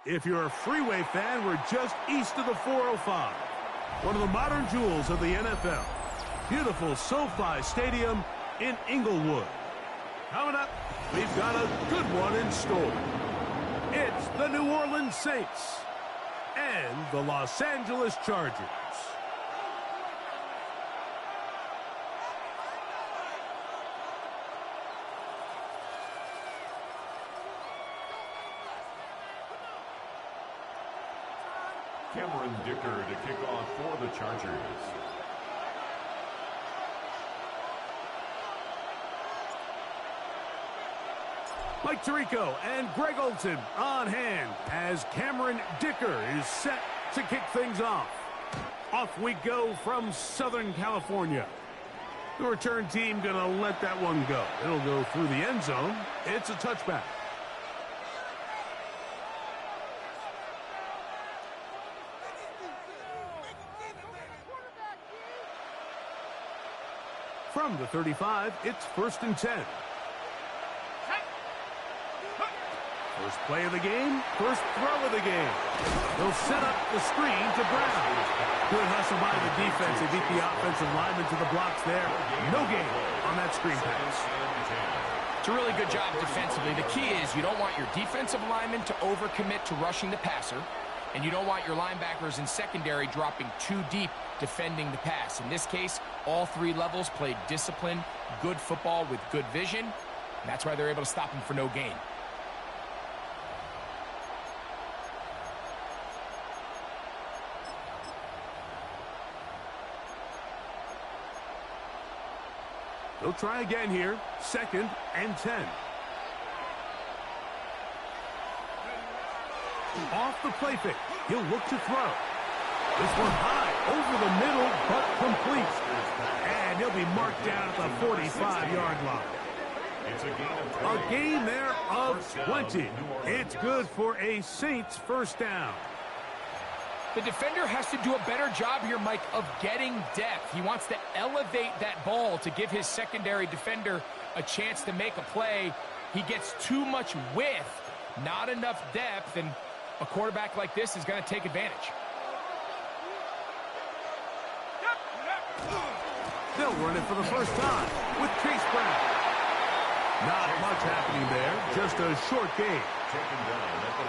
If you're a freeway fan, we're just east of the 405. One of the modern jewels of the NFL. Beautiful SoFi Stadium in Inglewood. Coming up, we've got a good one in store. It's the New Orleans Saints and the Los Angeles Chargers. Cameron Dicker to kick off for the Chargers. Mike Tirico and Greg Olson on hand as Cameron Dicker is set to kick things off. Off we go from Southern California. The return team going to let that one go. It'll go through the end zone. It's a touchback. From the 35, it's 1st and 10. First play of the game, first throw of the game. They'll set up the screen to Brown. Good hustle by the defense. They beat the offensive lineman to the blocks there. No gain on that screen pass. It's a really good job defensively. The key is you don't want your defensive lineman to overcommit to rushing the passer, and you don't want your linebackers in secondary dropping too deep defending the pass. In this case, all three levels played disciplined, good football with good vision. And that's why they're able to stop him for no gain. They'll try again here. 2nd and 10. Off the play fake. He'll look to throw. This one high over the middle, but complete. And he'll be marked down at the 45-yard line. It's a gain there of 20. It's good for a Saints first down. The defender has to do a better job here, Mike, of getting depth. He wants to elevate that ball to give his secondary defender a chance to make a play. He gets too much width, not enough depth, and a quarterback like this is going to take advantage. They'll run it for the first time with Chase Brown. Not much happening there, just a short gain.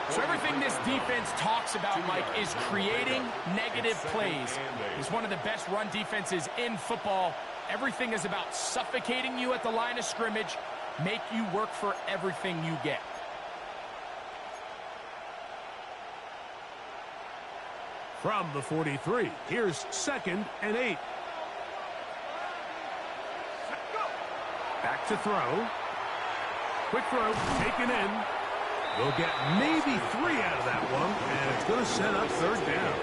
So everything this defense talks about, Mike, is creating negative plays. It's one of the best run defenses in football. Everything is about suffocating you at the line of scrimmage, make you work for everything you get. From the 43, here's 2nd and 8. Back to throw. Quick throw, taken in. They'll get maybe 3 out of that one, and it's going to set up 3rd down.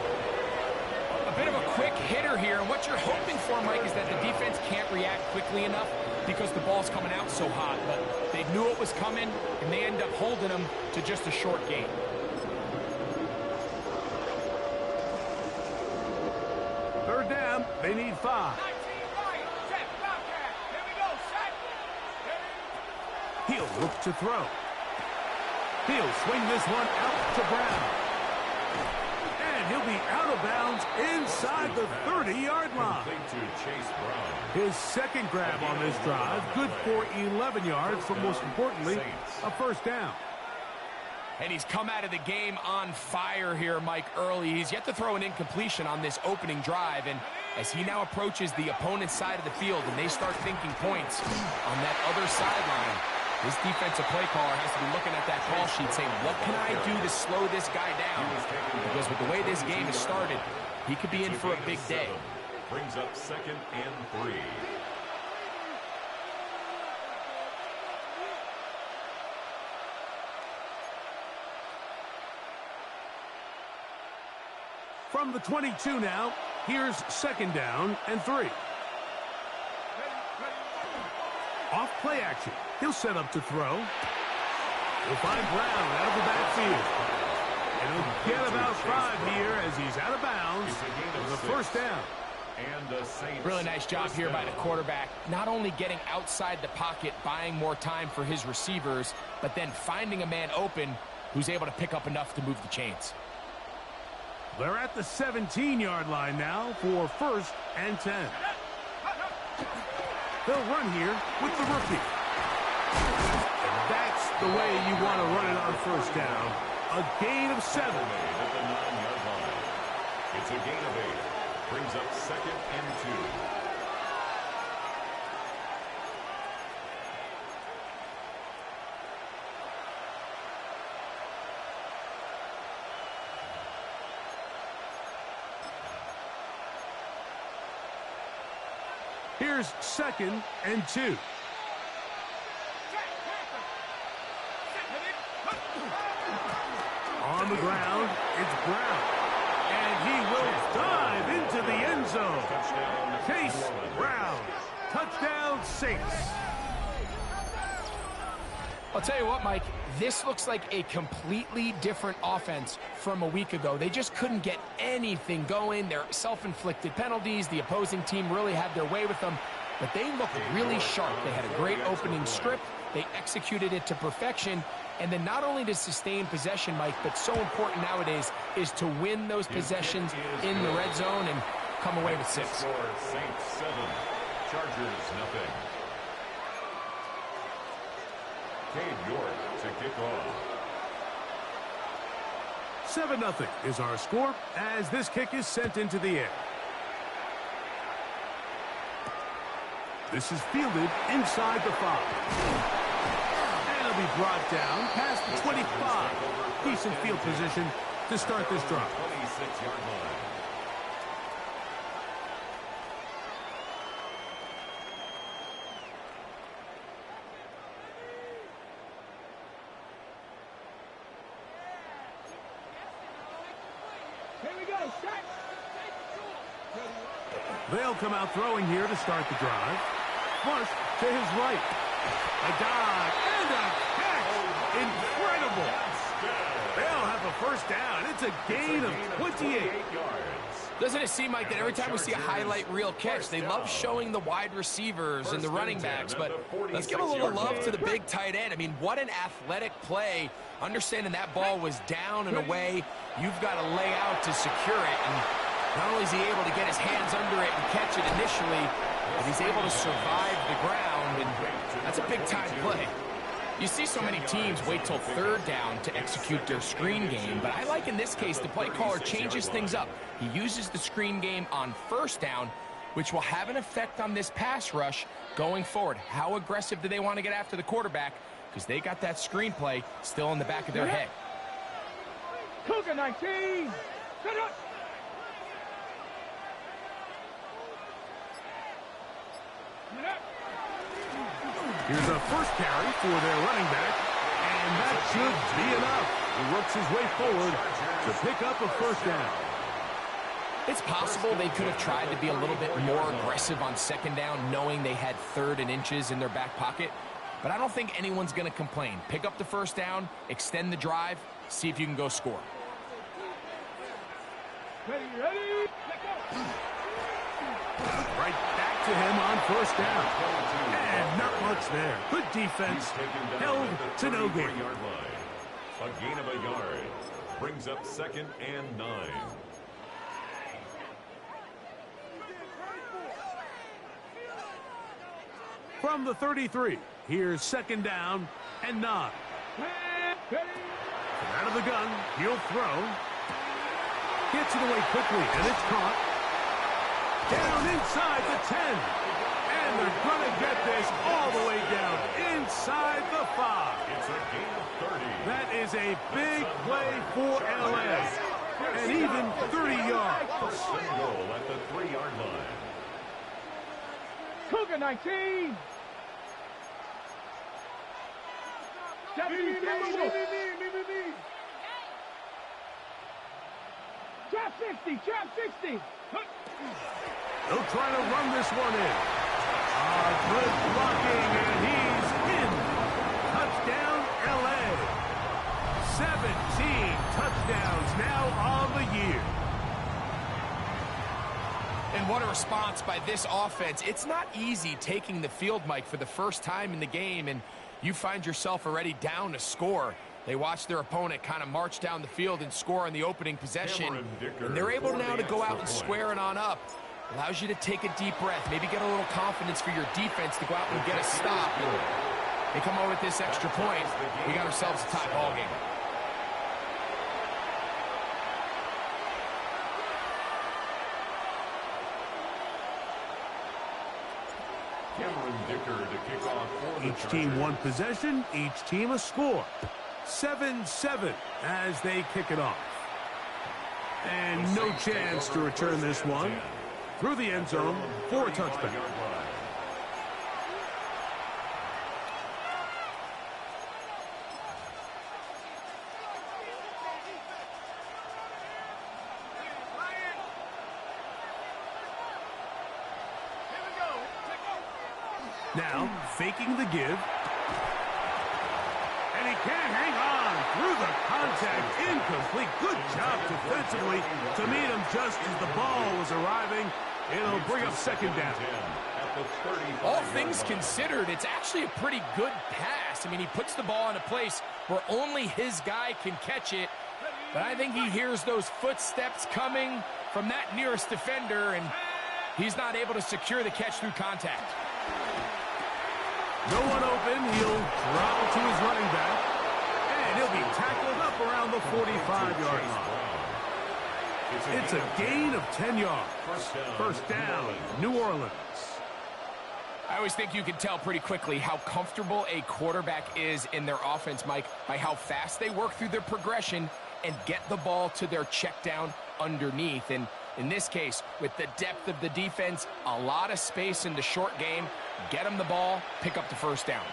A bit of a quick hitter here, and what you're hoping for, Mike, is that the defense can't react quickly enough because the ball's coming out so hot, but they knew it was coming, and they end up holding them to just a short gain. Third down, they need 5. He'll look to throw. He'll swing this one out to Brown. And he'll be out of bounds inside the 30-yard line. His second grab on this drive, good for 11 yards, but most importantly, a first down. And he's come out of the game on fire here, Mike, early. He's yet to throw an incompletion on this opening drive, and as he now approaches the opponent's side of the field and they start thinking points on that other sideline, this defensive play caller has to be looking at that call sheet saying, what can I do to slow this guy down? Because with the way this game has started, he could be in for a big day. Brings up 2nd and 3. From the 22 now, here's 2nd down and 3. Off play action. He'll set up to throw. He'll find Brown out of the backfield. And he'll get about 5 here as he's out of bounds for the first down. Really nice job here by the quarterback. Not only getting outside the pocket, buying more time for his receivers, but then finding a man open who's able to pick up enough to move the chains. They're at the 17-yard line now for 1st and 10. They'll run here with the rookie. That's the way you want to run it on 1st down. A gain of 7. At the 9-yard line. It's a gain of 8. Brings up 2nd and 2. Here's 2nd and 2. On the ground, it's Brown. And he will dive into the end zone. Chase Brown. Touchdown, Saints. I'll tell you what, Mike, this looks like a completely different offense from a week ago. They just couldn't get anything going. Their self-inflicted penalties, the opposing team really had their way with them, but they looked really sharp. They had a great opening script. They executed it to perfection. And then not only to sustain possession, Mike, but so important nowadays is to win those possessions in the red zone and come away with 6. Saints 7, Chargers nothing. Cade York to kick off. 7-0 is our score as this kick is sent into the air. This is fielded inside the 5. And it'll be brought down past the 25. Decent field position to start this drive. 26-yard line. They'll come out throwing here to start the drive. Flush to his right. A dive and a catch. Incredible. They'll have a 1st down. It's a gain of 28 yards. Doesn't it seem like that every time we see a highlight reel catch, they love showing the wide receivers and the running backs, but let's give a little love to the big tight end. I mean, what an athletic play. Understanding that ball was down and away, you've got to lay out to secure it, and not only is he able to get his hands under it and catch it initially, but he's able to survive the ground, and that's a big-time play. You see so many teams wait till 3rd down to execute their screen game, but I like in this case the play caller changes things up. He uses the screen game on 1st down, which will have an effect on this pass rush going forward. How aggressive do they want to get after the quarterback? Because they got that screen play still in the back of their head. Cougar 19! Here's a 1st carry for their running back, and that should be enough. He works his way forward to pick up a 1st down. It's possible they could have tried to be a little bit more aggressive on 2nd down, knowing they had 3rd and inches in their back pocket. But I don't think anyone's going to complain. Pick up the 1st down, extend the drive, see if you can go score. Ready, let go. Right back to him on 1st down. And not much there. Good defense. Held to no gain. A gain of a yard. Brings up 2nd and 9. From the 33, here's 2nd down and 9. Out of the gun, he'll throw. Gets it away quickly, and it's caught. Down inside the 10. And they're going to get this all the way down inside the 5. It's a gain of 30. That is a big play for LA. And even 30 yards. First and goal at the 3-yard line. Cougar 19! Trap 60! Trap 60! They'll try to run this one in. Good blocking, and he's in. Touchdown, LA. 17 touchdowns now on the year. And what a response by this offense. It's not easy taking the field, Mike, for the first time in the game, and you find yourself already down to score. They watch their opponent kind of march down the field and score on the opening possession. And they're able now to go out and square it on up. Allows you to take a deep breath, maybe get a little confidence for your defense to go out and get a stop. They come over with this extra point. We got ourselves a tie ball game. Each team one possession, each team a score. 7-7 as they kick it off. And no chance to return this one. Through the end zone for a touchback. Now, faking the give. And he can't hang on through the contact. Incomplete. Good job defensively to meet him just as the ball was arriving. It'll bring up second down. All things considered, it's actually a pretty good pass. I mean, he puts the ball in a place where only his guy can catch it. But I think he hears those footsteps coming from that nearest defender, and he's not able to secure the catch through contact. No one open. He'll drop it to his running back. And he'll be tackled up around the 45-yard line. It's a gain of 10 yards. First down, New Orleans. I always think you can tell pretty quickly how comfortable a quarterback is in their offense, Mike, by how fast they work through their progression and get the ball to their check down underneath. And in this case, with the depth of the defense, a lot of space in the short game, get them the ball, pick up the first down.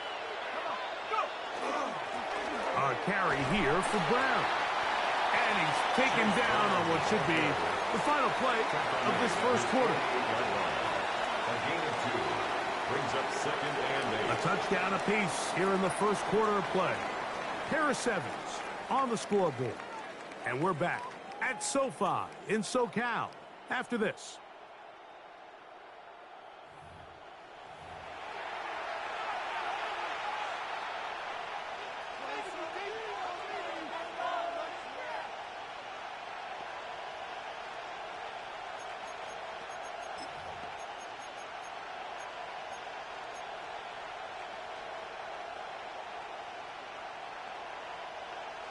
A carry here for Brown. And he's taken down on what should be the final play of this first quarter. A gain of 2 brings up second and 8. A touchdown apiece here in the first quarter of play. Pair of sevens on the scoreboard. And we're back at SoFi in SoCal after this.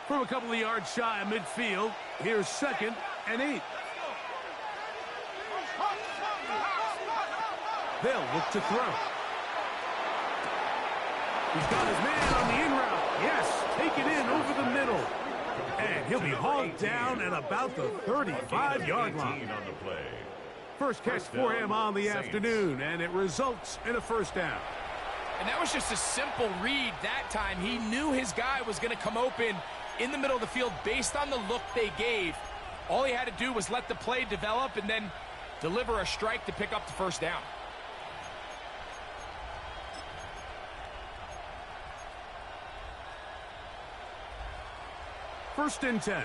From a couple of yards shy of midfield, here's second and 8. They'll look to throw. He's got his man on the in route. Yes, take it in over the middle. And he'll be hauled down at about the 35-yard line. On the play. First catch for him on the afternoon, and it results in a first down. And that was just a simple read that time. He knew his guy was going to come open in the middle of the field based on the look they gave. All he had to do was let the play develop and then deliver a strike to pick up the first down. First and 10.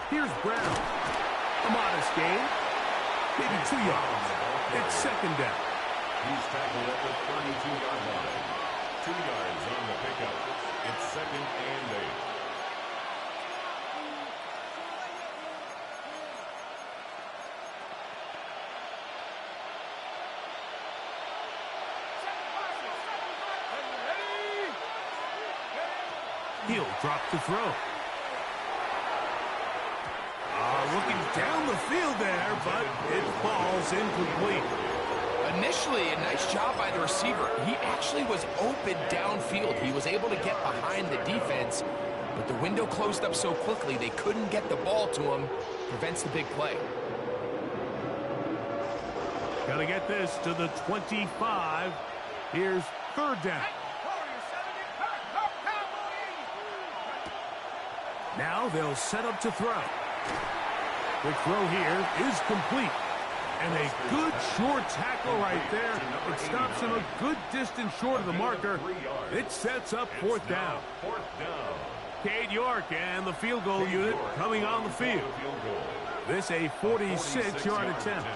Here's Brown. A modest gain. Maybe 2 yards. It's second down. He's tackled at the 32-yard line. 2 yards on the pickup. It's second and 8. He'll drop to throw. Looking down the field there, but it falls incomplete. Initially, a nice job by the receiver. He actually was open downfield. He was able to get behind the defense, but the window closed up so quickly they couldn't get the ball to him. Prevents the big play. Got to get this to the 25. Here's third down. Now they'll set up to throw. The throw here is complete. And a good short tackle right there. It stops him a good distance short of the marker. It sets up fourth down. Cade York and the field goal unit coming on the field. This a 46-yard attempt.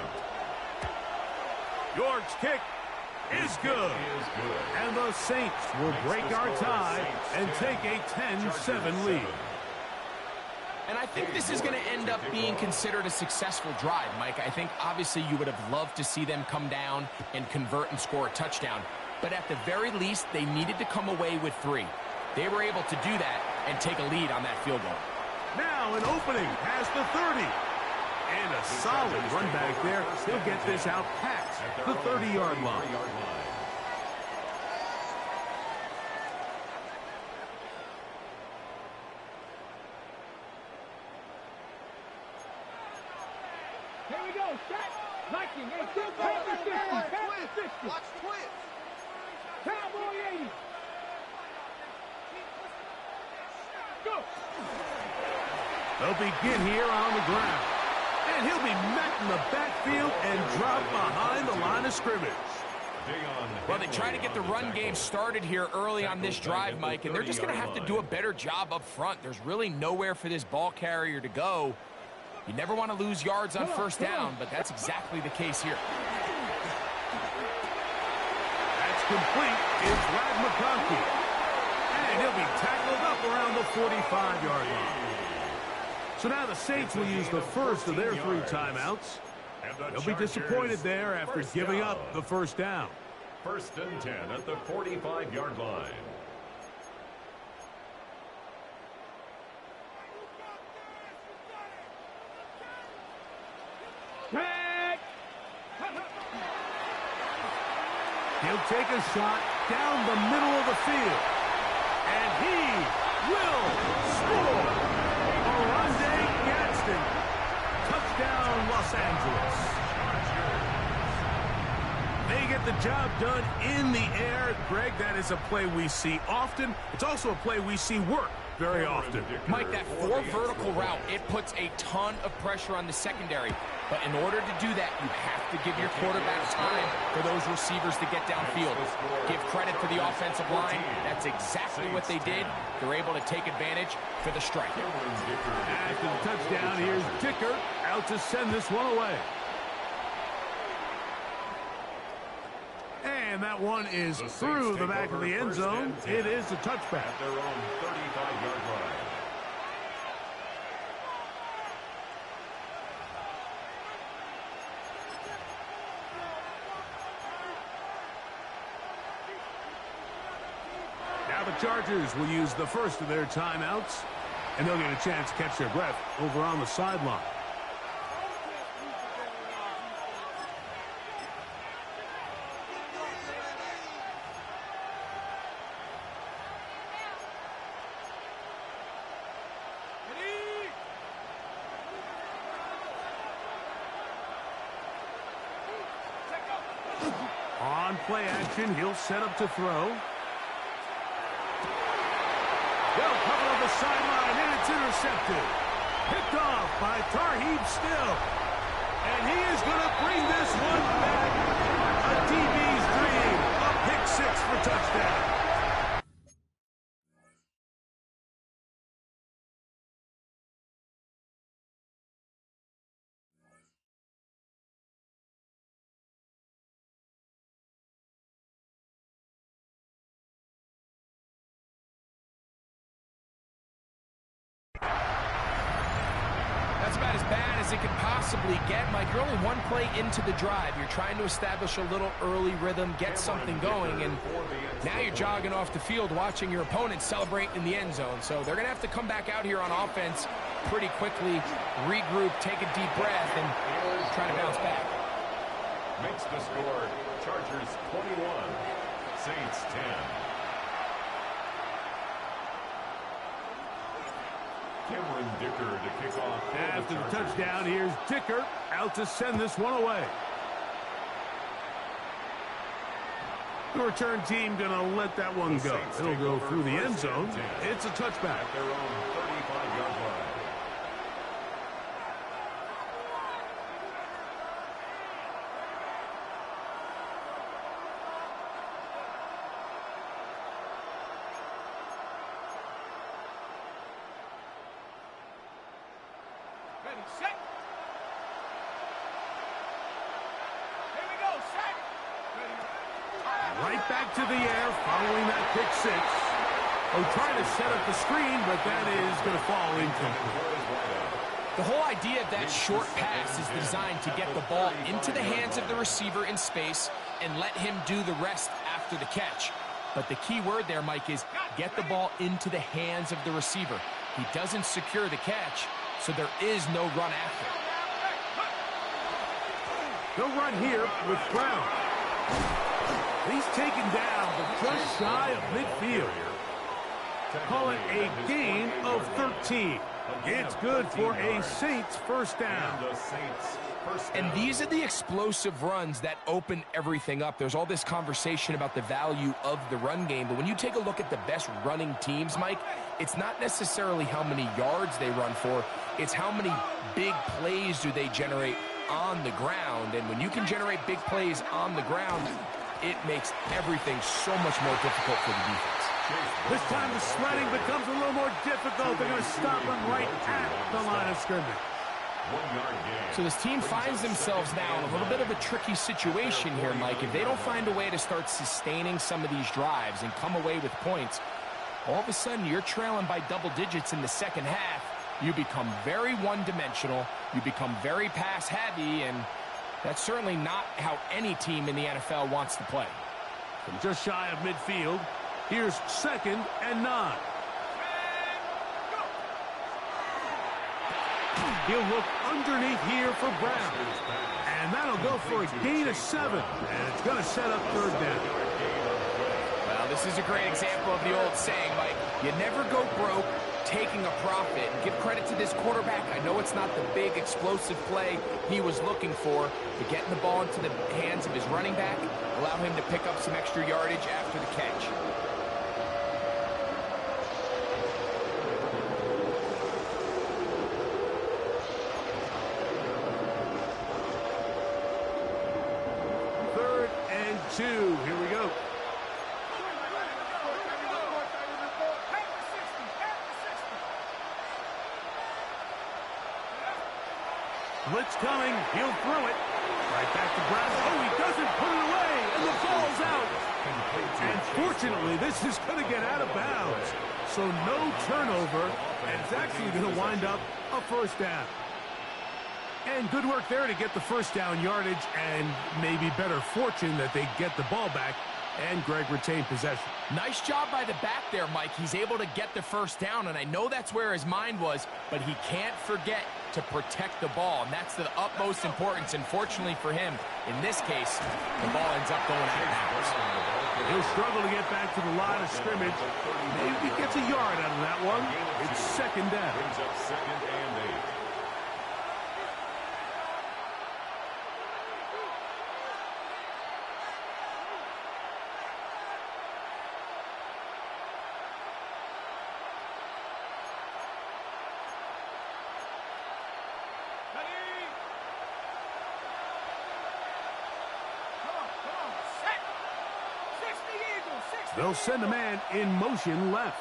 York's kick is good. And the Saints will break our tie and take a 10-7 lead. And I think this is going to end up being considered a successful drive, Mike. I think obviously you would have loved to see them come down and convert and score a touchdown. But at the very least, they needed to come away with 3. They were able to do that and take a lead on that field goal. Now an opening past the 30. And a solid run back there. He'll get this out past the 30-yard line. Here we go, set. Liking, 18, pass the 60, pass the 60. Watch twins. Cowboy 80. Go. They'll begin here on the ground. And he'll be met in the backfield and dropped behind the line of scrimmage. Well, they try to get the run game started here early on this drive, Mike, and they're just going to have to do a better job up front. There's really nowhere for this ball carrier to go. You never want to lose yards on first down, but that's exactly the case here. That's complete. It's Brad McConkey. And he'll be tackled up around the 45-yard line. So now the Saints will use the first of their 3 timeouts. They'll be disappointed there after giving up the first down. 1st and 10 at the 45-yard line. He'll take a shot down the middle of the field. And he will score. Oronde Gadsden. Touchdown, Los Angeles. They get the job done in the air. Greg, that is a play we see often. It's also a play we see work very often. Mike, that 4 vertical route, it puts a ton of pressure on the secondary. But in order to do that, you have to give your quarterback time for those receivers to get downfield. Give credit to the offensive line. That's exactly what they did. They're able to take advantage for the strike. After the touchdown, here's Dicker out to send this one away. And that one is through the back of the end zone. It is a touchback. At their own 35-yard line. Now the Chargers will use the first of their timeouts, and they'll get a chance to catch their breath over on the sideline. On play action, he'll set up to throw. Well covered on the sideline, and it's intercepted. Picked off by Tarheeb Still. And he is going to bring this one back. A DB's dream. A pick 6 for touchdown. That's about as bad as it could possibly get, Mike. You're only one play into the drive. You're trying to establish a little early rhythm, get something going, and now you're jogging off the field watching your opponent celebrate in the end zone. So they're going to have to come back out here on offense pretty quickly, regroup, take a deep breath, and try to bounce back. Makes the score Chargers 21, Saints 10. Dicker to kick off. After the touchdown, here's Dicker out to send this one away. The return team going to let that one go. It'll go through the end zone. It's a touchback. At their own 35-yard line. Ready, set. Here we go, set. Ready. back to the air following that pick six. Oh, trying to set up the screen, but that is going to fall incomplete. The whole idea of that short pass is designed to get the ball into the hands of the receiver in space and let him do the rest after the catch. But the key word there, Mike, is get the ball into the hands of the receiver. He doesn't secure the catch, so there is no run after. No run here with Brown. He's taken down, but just shy of midfield. Call it a gain of 13. It's good for a Saints first down. And these are the explosive runs that open everything up. There's all this conversation about the value of the run game, but when you take a look at the best running teams, Mike, it's not necessarily how many yards they run for, it's how many big plays do they generate on the ground. And when you can generate big plays on the ground, it makes everything so much more difficult for the defense. This time the sledding becomes a little more difficult. They're going to stop him right at the line of scrimmage. So this team finds themselves now in a little bit of a tricky situation here, Mike. If they don't find a way to start sustaining some of these drives and come away with points, all of a sudden you're trailing by double digits in the second half. You become very one-dimensional. You become very pass-heavy, and that's certainly not how any team in the NFL wants to play. From just shy of midfield, here's 2nd and 9. He'll look underneath here for Brown. And that'll go for a gain of 7. And it's going to set up 3rd down. Well, this is a great example of the old saying, Mike, you never go broke taking a profit. And give credit to this quarterback. I know it's not the big explosive play he was looking for, but getting the ball into the hands of his running back, allow him to pick up some extra yardage after the catch. Here we go. Blitz coming. He'll throw it. Right back to Brown. Oh, he doesn't put it away, and the ball's out. And fortunately, this is going to get out of bounds. So no turnover, and it's actually going to wind up a first down. And good work there to get the first down yardage, and maybe better fortune that they get the ball back and Greg retained possession. Nice job by the back there, Mike. He's able to get the first down, and I know that's where his mind was, but he can't forget to protect the ball, and that's the utmost importance. And fortunately for him, in this case, the ball ends up going out of bounds. He'll struggle to get back to the line of scrimmage. Maybe he gets a yard out of that one. It's 2nd down. Brings up 2nd and 8. They'll send a man in motion left.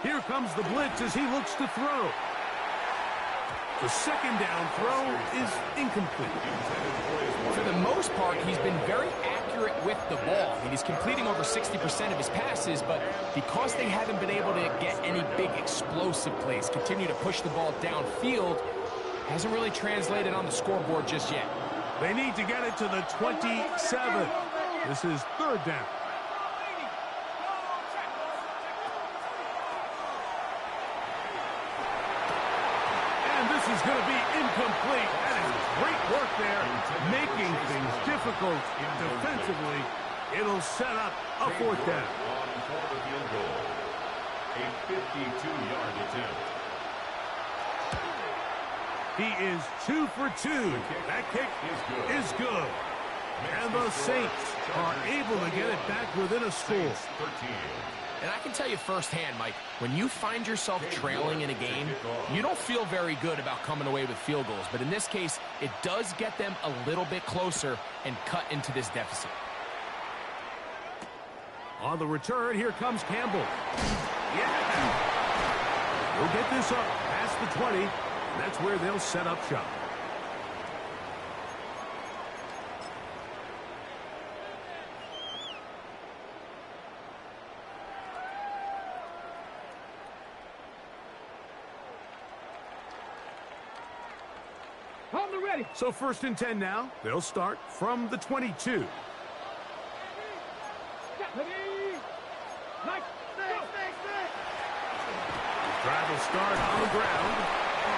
Here comes the blitz as he looks to throw. The 2nd down throw is incomplete. For the most part, he's been very accurate with the ball. I mean, he's completing over 60% of his passes, but because they haven't been able to get any big explosive plays, continue to push the ball downfield, hasn't really translated on the scoreboard just yet. They need to get it to the 27. This is 3rd down. And this is going to be incomplete. That is great work there, making things difficult defensively. It'll set up a 4th down. On the field goal, a 52-yard attempt. He is 2 for 2. That kick is good. And the Saints are able to get it back within a score. And I can tell you firsthand, Mike, when you find yourself trailing in a game, you don't feel very good about coming away with field goals. But in this case, it does get them a little bit closer and cut into this deficit. On the return, here comes Campbell. Yeah. We'll get this up past the 20. That's where they'll set up shop. on the ready. So 1st and 10 now. They'll start from the 22. Drive will start on the ground.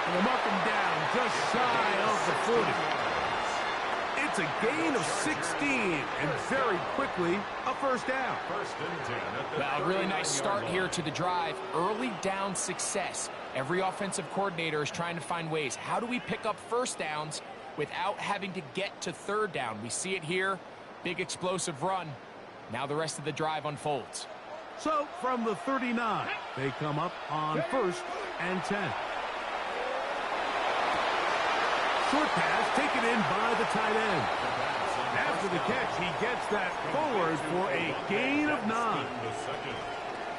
And they'll mark him down just shy of the 40. It's a gain of 16, and very quickly, a 1st down. 1st and 10 at the Well, really nice start here to the drive. Early down success. Every offensive coordinator is trying to find ways. How do we pick up 1st downs without having to get to 3rd down? We see it here. Big explosive run. Now the rest of the drive unfolds. So from the 39, they come up on 1st and 10. Short pass taken in by the tight end. After the catch, he gets that forward for a gain of 9.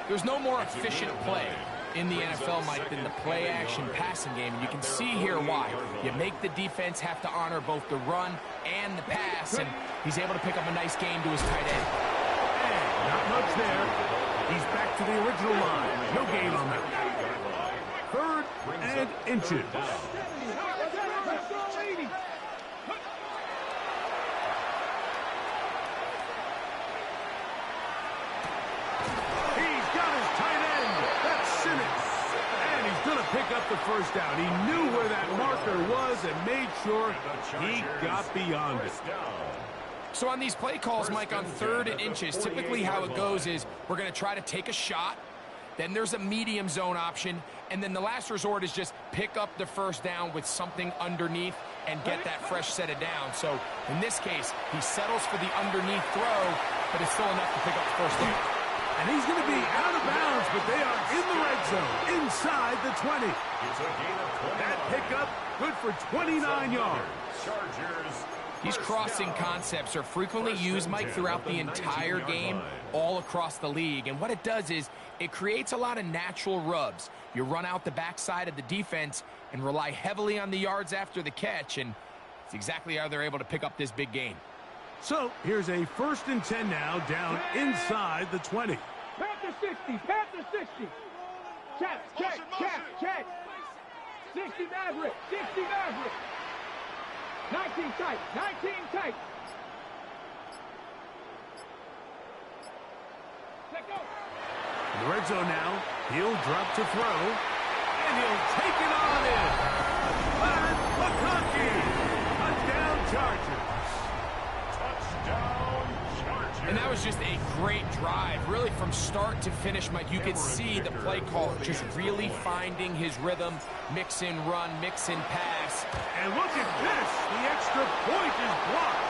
There's no more efficient play in the NFL, Mike, than the play-action passing game. And you can see here why. You make the defense have to honor both the run and the pass, and he's able to pick up a nice gain to his tight end. And not much there. He's back to the original line. No gain on that. 3rd and inches. Pick up the 1st down. He knew where that marker was and made sure he got beyond it. So on these play calls, Mike, on 3rd and inches, typically how it goes is we're going to try to take a shot, then there's a medium zone option, and then the last resort is just pick up the 1st down with something underneath and get that fresh set of down. So in this case, he settles for the underneath throw, but it's still enough to pick up the 1st down. And he's going to be out of bounds, but they are in the red zone, inside the 20. It's a gain of 29. That pickup, good for 29 yards. Chargers. These crossing concepts are frequently used, Mike, throughout the entire game, all across the league. And what it does is it creates a lot of natural rubs. You run out the backside of the defense and rely heavily on the yards after the catch, and it's exactly how they're able to pick up this big gain. So here's a 1st and 10 now, down inside the 20. Panther 60, Panther 60. Check. 60 Maverick, 60 Maverick. 19 tight, 19 tight. Let go. In the red zone now, he'll drop to throw, and he'll take it on in. And McConkey, touchdown Chargers. And that was just a great drive, really from start to finish, Mike. You could see the play caller just really finding his rhythm, mix in run, mix in pass. And look at this, the extra point is blocked.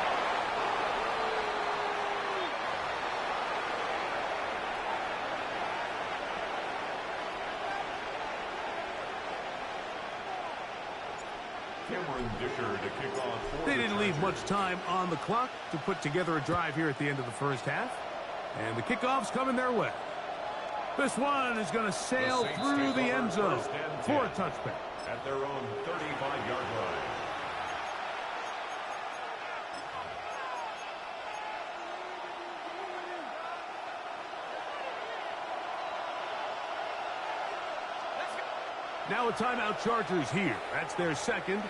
They didn't leave much time on the clock to put together a drive here at the end of the 1st half. And the kickoff's coming their way. This one is going to sail through the end zone for a touchback. At their own 35-yard line. Now a timeout Chargers here. That's their 2nd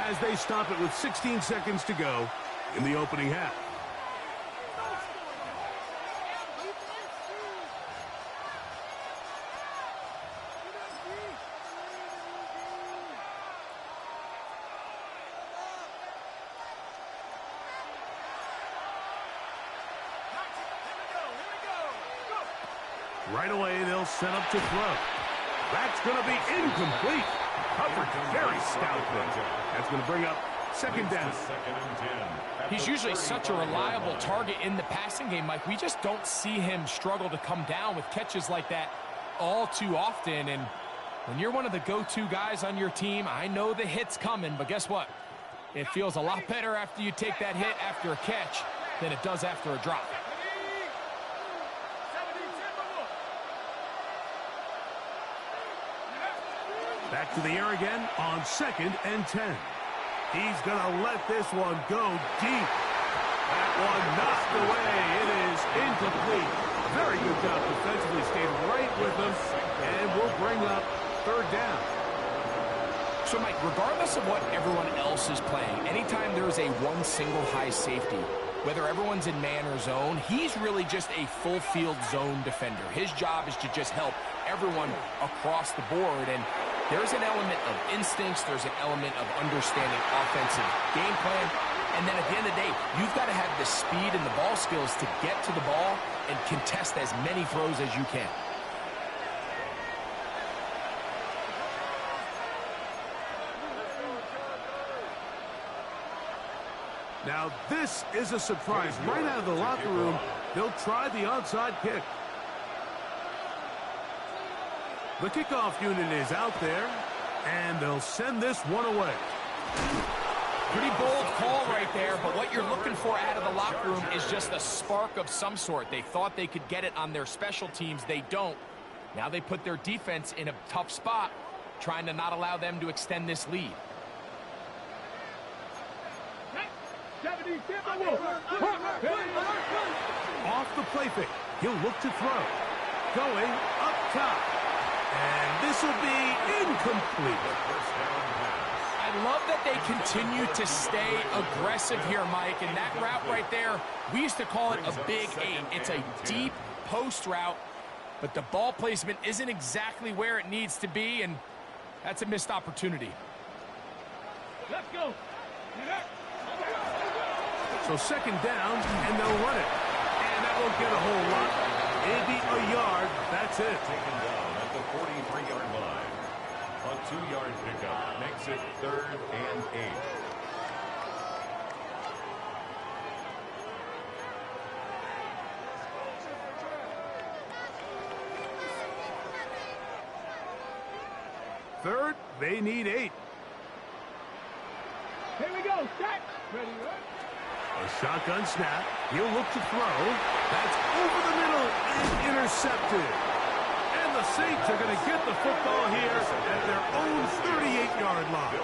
as they stop it with 16 seconds to go in the opening half. Right away, they'll set up to throw. That's going to be incomplete. Coverage very stout there. That's going to bring up 2nd down. He's usually such a reliable target in the passing game, Mike. We just don't see him struggle to come down with catches like that all too often. And when you're one of the go-to guys on your team, I know the hit's coming, but guess what? It feels a lot better after you take that hit after a catch than it does after a drop. Back to the air again on 2nd and 10. He's going to let this one go deep. That one knocked away. It is incomplete. Very good job defensively. Stayed right with them. And we'll bring up 3rd down. So, Mike, regardless of what everyone else is playing, anytime there's a one single high safety, whether everyone's in man or zone, he's really just a full field zone defender. His job is to just help everyone across the board. And there's an element of instincts, there's an element of understanding offensive game plan. And then at the end of the day, you've got to have the speed and the ball skills to get to the ball and contest as many throws as you can. Now this is a surprise. Right out of the locker room, they'll try the onside kick. The kickoff unit is out there, and they'll send this one away. Pretty bold call right there, but what you're looking for out of the locker room is just a spark of some sort. They thought they could get it on their special teams. They don't. Now they put their defense in a tough spot, trying to not allow them to extend this lead. Off the play fake. He'll look to throw. Going up top. And this will be incomplete. I love that they continue to stay aggressive here, Mike. And that route right there, we used to call it a big eight. It's a deep post route, but the ball placement isn't exactly where it needs to be, and that's a missed opportunity. Let's go. So second down, and they'll run it. And that won't get a whole lot. Maybe a yard. That's it. Taken down at the 43-yard line. A 2-yard pickup makes it 3rd and 8. Third, they need 8. Here we go. Set. Ready, right? A shotgun snap. He'll look to throw. That's over the middle and intercepted. And the Saints are going to get the football here at their own 38-yard line.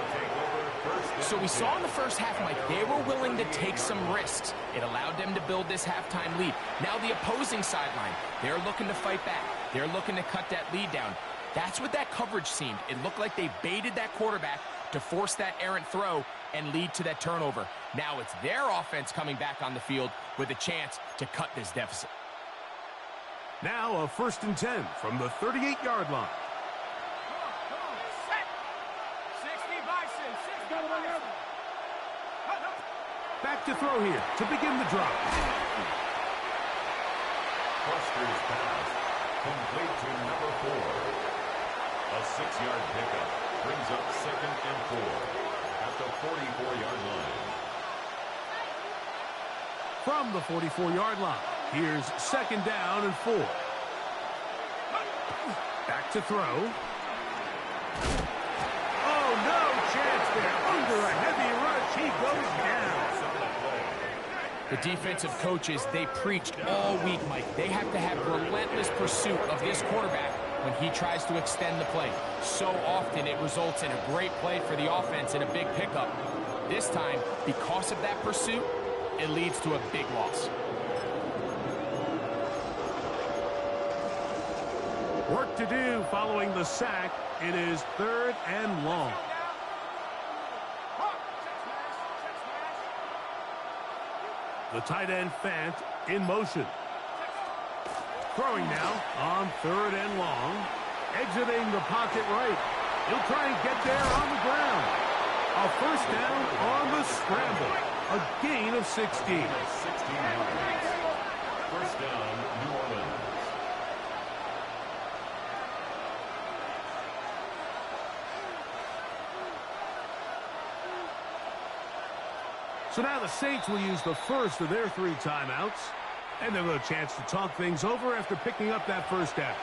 So we saw in the first half, Mike, they were willing to take some risks. It allowed them to build this halftime lead. Now the opposing sideline, they're looking to fight back. They're looking to cut that lead down. That's what that coverage seemed. It looked like they baited that quarterback to force that errant throw and lead to that turnover. Now it's their offense coming back on the field with a chance to cut this deficit. Now a 1st and 10 from the 38-yard line. Set. 60 Bison. 60 Bison. Back to throw here to begin the drive. Buster's pass. Complete to number 4. A 6-yard pickup brings up 2nd and 4 at the 44-yard line. From the 44-yard line, here's 2nd down and 4. Back to throw. Oh, no chance there. Under a heavy rush, he goes down. The defensive coaches, they preached all week, Mike. They have to have relentless pursuit of this quarterback when he tries to extend the play. So often it results in a great play for the offense and a big pickup. This time, because of that pursuit, it leads to a big loss. Work to do following the sack. It is 3rd and long. The tight end Fant in motion. Throwing now on 3rd and long. Exiting the pocket right. He'll try and get there on the ground. A 1st down on the scramble. A gain of 16. 16 yards. 1st down, New Orleans. So now the Saints will use the first of their 3 timeouts. And they'll have a chance to talk things over after picking up that 1st down.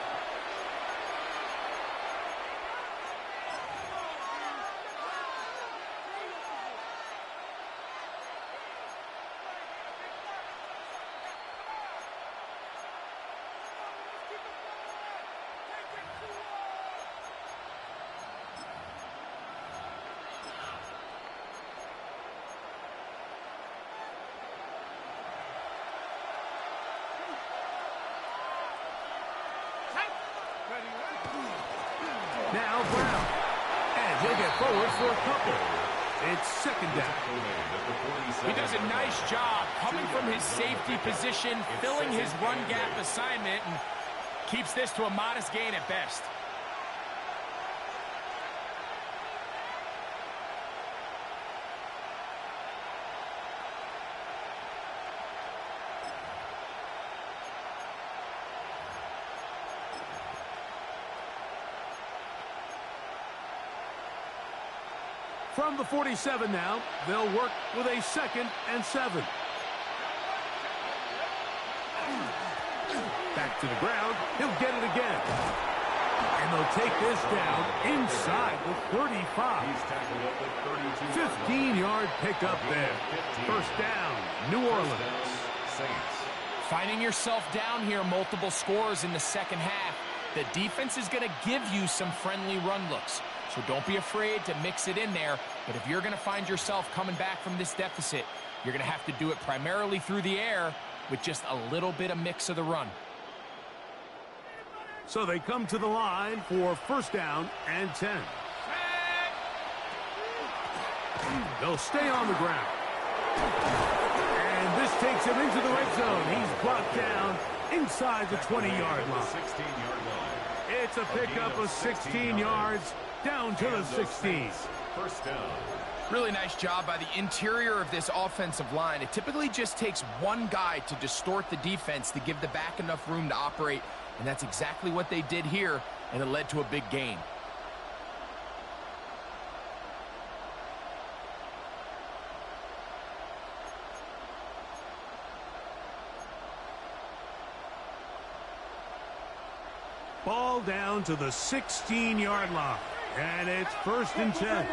Now Brown. And He'll get forward for a couple. It's second down. He does a nice job coming from his safety position, filling his run gap assignment, and keeps this to a modest gain at best. From the 47 now, they'll work with a 2nd and 7. Back to the ground. He'll get it again. And they'll take this down inside the 35. 15-yard pickup there. First down, New Orleans. Finding yourself down here, multiple scores in the second half. The defense is going to give you some friendly run looks. So don't be afraid to mix it in there. But if you're going to find yourself coming back from this deficit, you're going to have to do it primarily through the air with just a little bit of mix of the run. So they come to the line for first down and 10. They'll stay on the ground. And this takes him into the red zone. He's brought down inside the 20-yard line. It's a pickup of 16 yards down to the 16. First down. Really nice job by the interior of this offensive line. It typically just takes one guy to distort the defense to give the back enough room to operate, and that's exactly what they did here, and it led to a big gain. Ball down to the 16-yard line. And it's first and 10.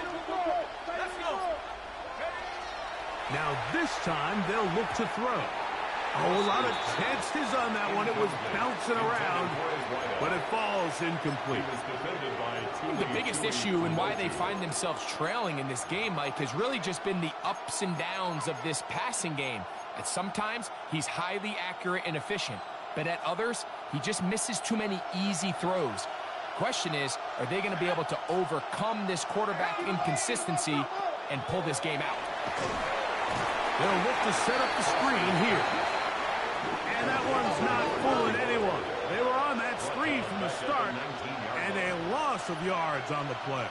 Now this time they'll look to throw. Oh, a lot of chances on that one. It was bouncing around, but it falls incomplete. The biggest issue and why they find themselves trailing in this game, Mike, has really just been the ups and downs of this passing game. At sometimes he's highly accurate and efficient, but at others he just misses too many easy throws. Question is, are they going to be able to overcome this quarterback inconsistency and pull this game out? They'll look to set up the screen here. And that one's not fooling anyone. They were on that screen from the start, and a loss of yards on the play.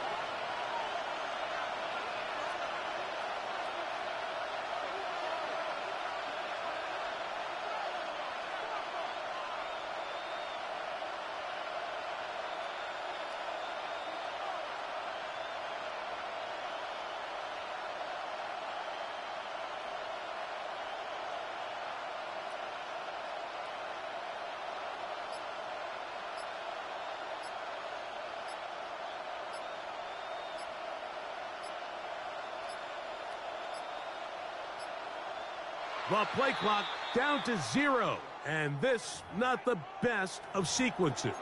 The play clock down to 0, and this not the best of sequences.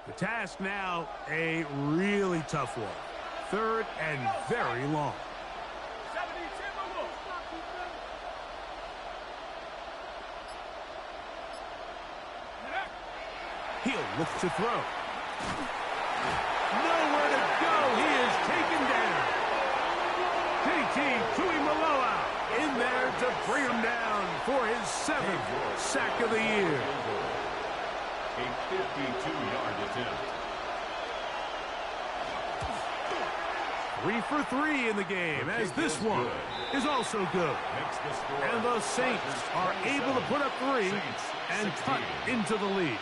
The task now, a really tough one. 3rd and very long. He'll look to throw. Nowhere to go. He is taken down. JT Tuimoloau in there to bring him down for his 7th sack of the year. A 52-yard attempt. 3 for 3 in the game, as this one is also good. And the Saints are able to put up 3 and cut into the lead.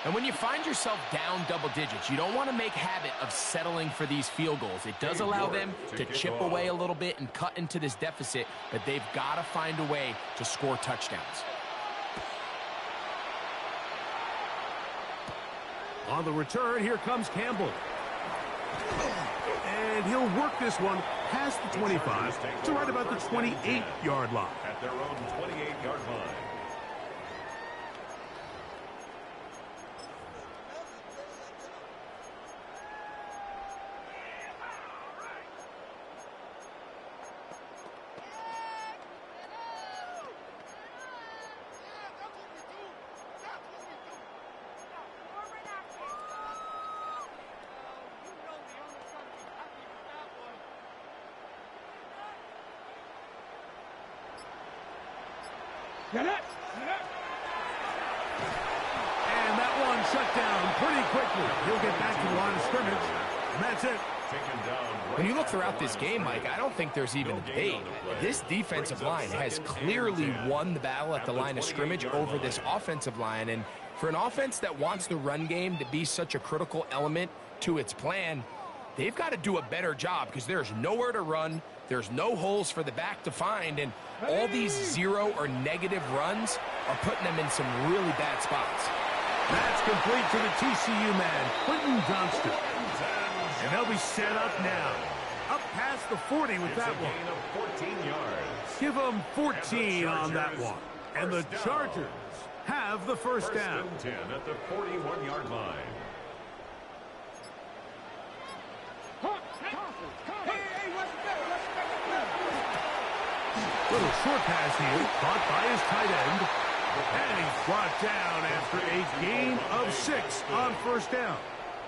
And when you find yourself down double digits, you don't want to make habit of settling for these field goals. It does allow them to chip away a little bit and cut into this deficit, but they've got to find a way to score touchdowns. On the return, here comes Campbell. And he'll work this one past the 25 to right about the 28-yard line. At their own 28-yard line. And that one shut down pretty quickly. He'll get back to the line of scrimmage. And that's it. When you look throughout this game, Mike, I don't think there's even a debate. This defensive line has clearly won the battle at the line of scrimmage over this offensive line. And for an offense that wants the run game to be such a critical element to its plan, they've got to do a better job because there's nowhere to run. There's no holes for the back to find, and all these 0 or negative runs are putting them in some really bad spots. That's complete to the TCU man, Quentin Johnston. And they'll be set up now. Up past the 40 with that one. Gain of 14 yards. Give them 14 on that one. And the Chargers have the first down. First and 10 at the 41-yard line. Little short pass here, caught by his tight end. And he's brought down after a gain of 6 on first down.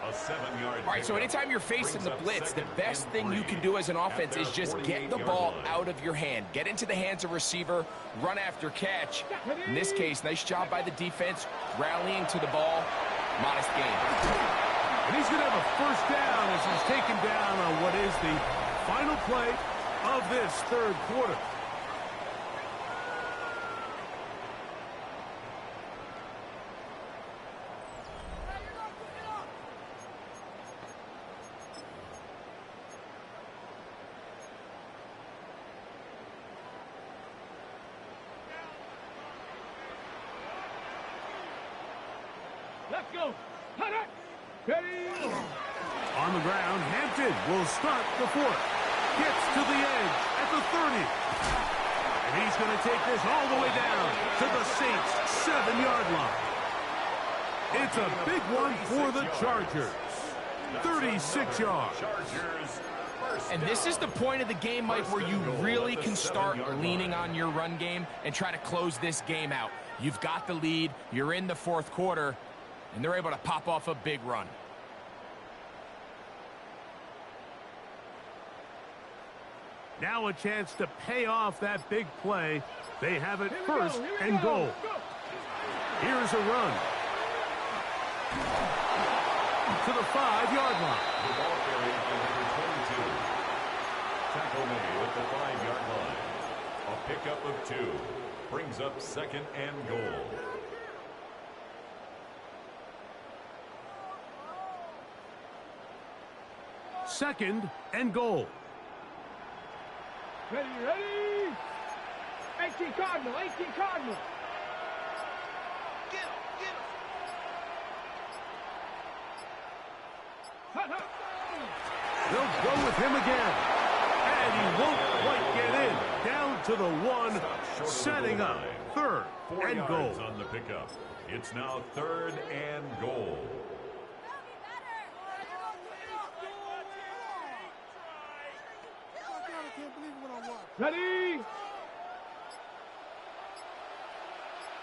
A 7-yard. All right, so anytime you're facing the blitz, the best thing you can do as an offense is just get the ball out of your hand. Get into the hands of receiver, run after catch. In this case, nice job by the defense, rallying to the ball. Modest gain. And he's going to have a first down as he's taken down on what is the final play of this third quarter. Let's go. Ready. On the ground, Hampton will start the fourth. Gets to the edge at the 30. And he's going to take this all the way down to the Saints' 7-yard line. It's a big one for the Chargers. 36 yards. And this is the point of the game, Mike, where you really can start leaning on your run game and try to close this game out. You've got the lead. You're in the fourth quarter. And they're able to pop off a big run. Now a chance to pay off that big play. They have it first and goal. Here's a run. To the 5-yard line. The ball carried by number 22. Tackle made at the 5-yard line. A pickup of 2. Brings up second and goal. Second and goal. Ready. 18 Cardinal. Get him. They'll go with him again. And he won't quite get in. Down to the 1, setting up third and goal. On the pickup. It's now third and goal. Ready.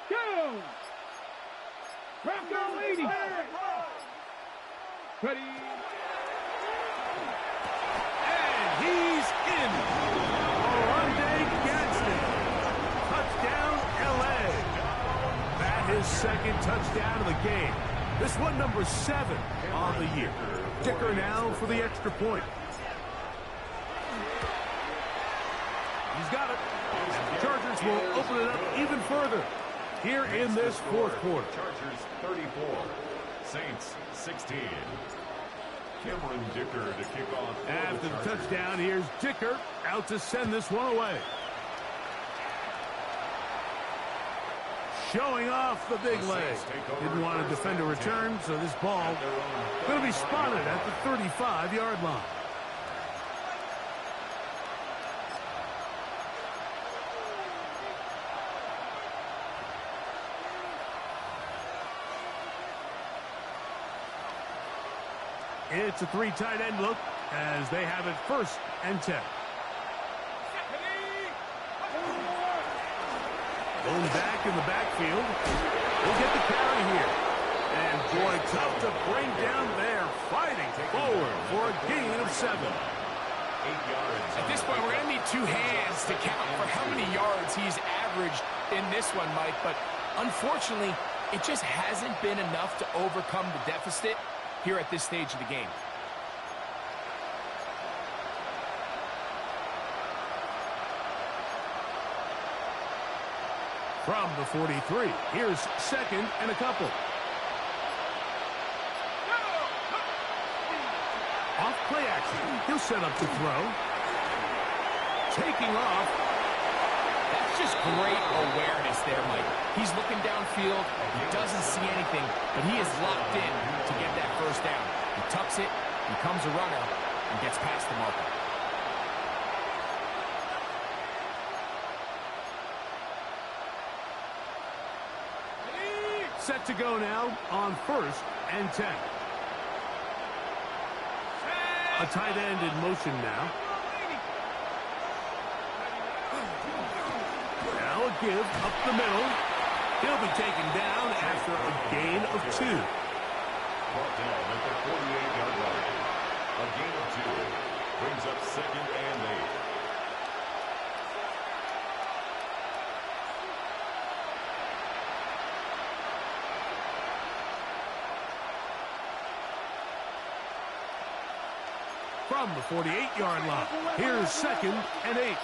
Go. Bronco 80. Ready. And he's in. Orlando Gadsden. Touchdown, L.A. That his second touchdown of the game. This one number 7 on the year. Dicker now for the extra point. He's got it. And the Chargers will open it up even further here in this fourth quarter. Chargers 34, Saints 16. Cameron Dicker to kick off. After the touchdown, here's Dicker out to send this one away. Showing off the big leg. Didn't want to defend a return, so this ball going to be spotted at the 35-yard line. It's a 3 tight end look as they have it 1st and 10. Going back in the backfield. We'll get the carry here. And boy, tough to bring down there. Fighting forward for a gain of 7. 8 yards. At this point, we're going to need 2 hands to count for how many yards he's averaged in this one, Mike. But unfortunately, it just hasn't been enough to overcome the deficit here at this stage of the game. From the 43, here's 2nd and a couple. Off play action. He'll set up to throw. Taking off. That's just great awareness there, Mike. He's looking downfield. He doesn't see anything, but he is locked in to get that first down. He tucks it, becomes a runner, and gets past the marker. Set to go now on 1st and 10. A tight end in motion now. Now a give up the middle. He'll be taken down after a gain of 2. Brought down at the 48-yard line. A gain of 2 brings up 2nd and 8. From the 48-yard line, here's 2nd and 8.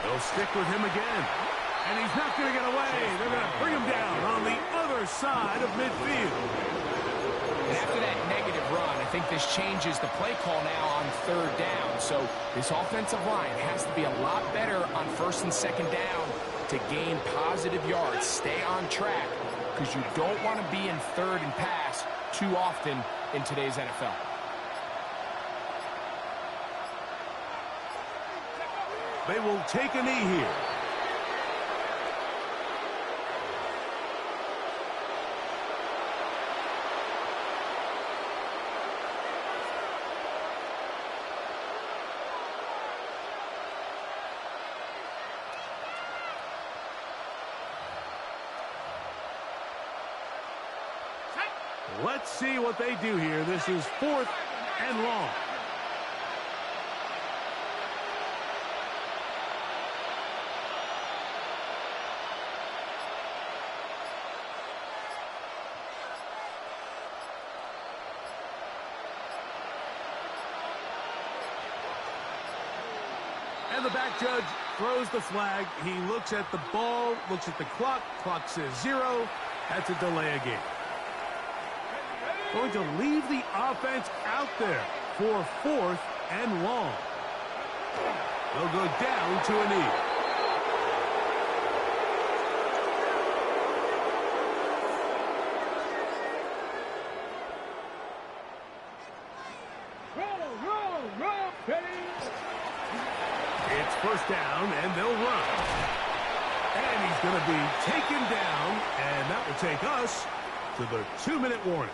They'll stick with him again. And he's not going to get away. They're going to bring him down on the other side of midfield. And after that negative run, I think this changes the play call now on 3rd down. So this offensive line has to be a lot better on 1st and 2nd down to gain positive yards. Stay on track, because you don't want to be in 3rd and pass too often in today's NFL. They will take a knee here. Let's see what they do here. This is 4th and long. And the back judge throws the flag. He looks at the ball, looks at the clock. Clock says 0. That's a delay of game. Going to leave the offense out there for 4th and long. They'll go down to a knee. Roll, Penny. It's 1st down, and they'll run. And he's going to be taken down, and that will take us to the 2-minute warning.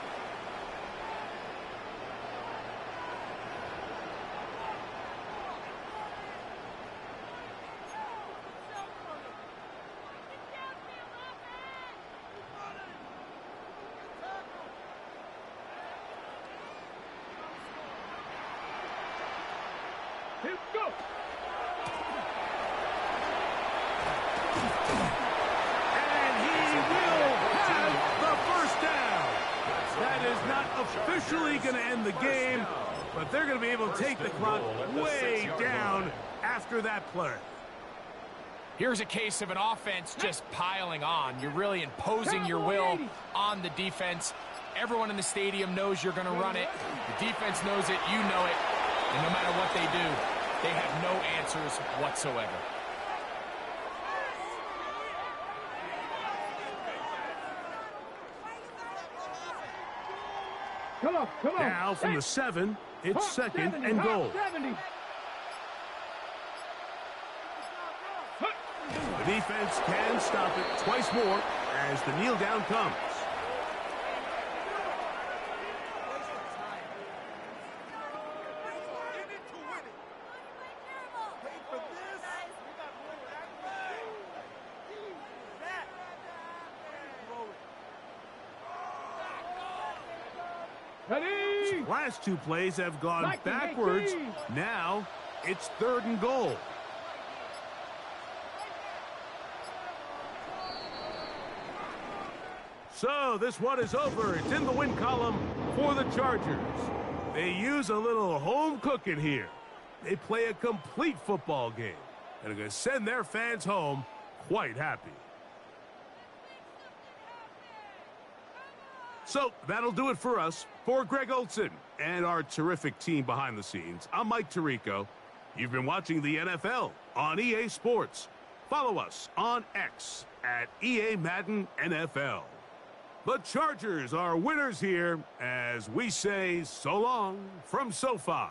And he will have the first down. That is not officially going to end the game, but they're going to be able to take the clock way down after that play. Here's a case of an offense just piling on. You're really imposing your will on the defense. Everyone in the stadium knows you're going to run it. The defense knows it. You know it. And no matter what they do, they have no answers whatsoever. Come on. Now from the 7, it's second and goal. 70. The defense can stop it twice more as the kneel down comes. Ready? Last two plays have gone backwards. Now it's third and goal. So this one is over. It's in the win column for the Chargers. They use a little home cooking here. They play a complete football game and are going to send their fans home quite happy. So that'll do it for us. For Greg Olson and our terrific team behind the scenes, I'm Mike Tirico. You've been watching the NFL on EA Sports. Follow us on X at EA Madden NFL. The Chargers are winners here as we say so long from SoFi.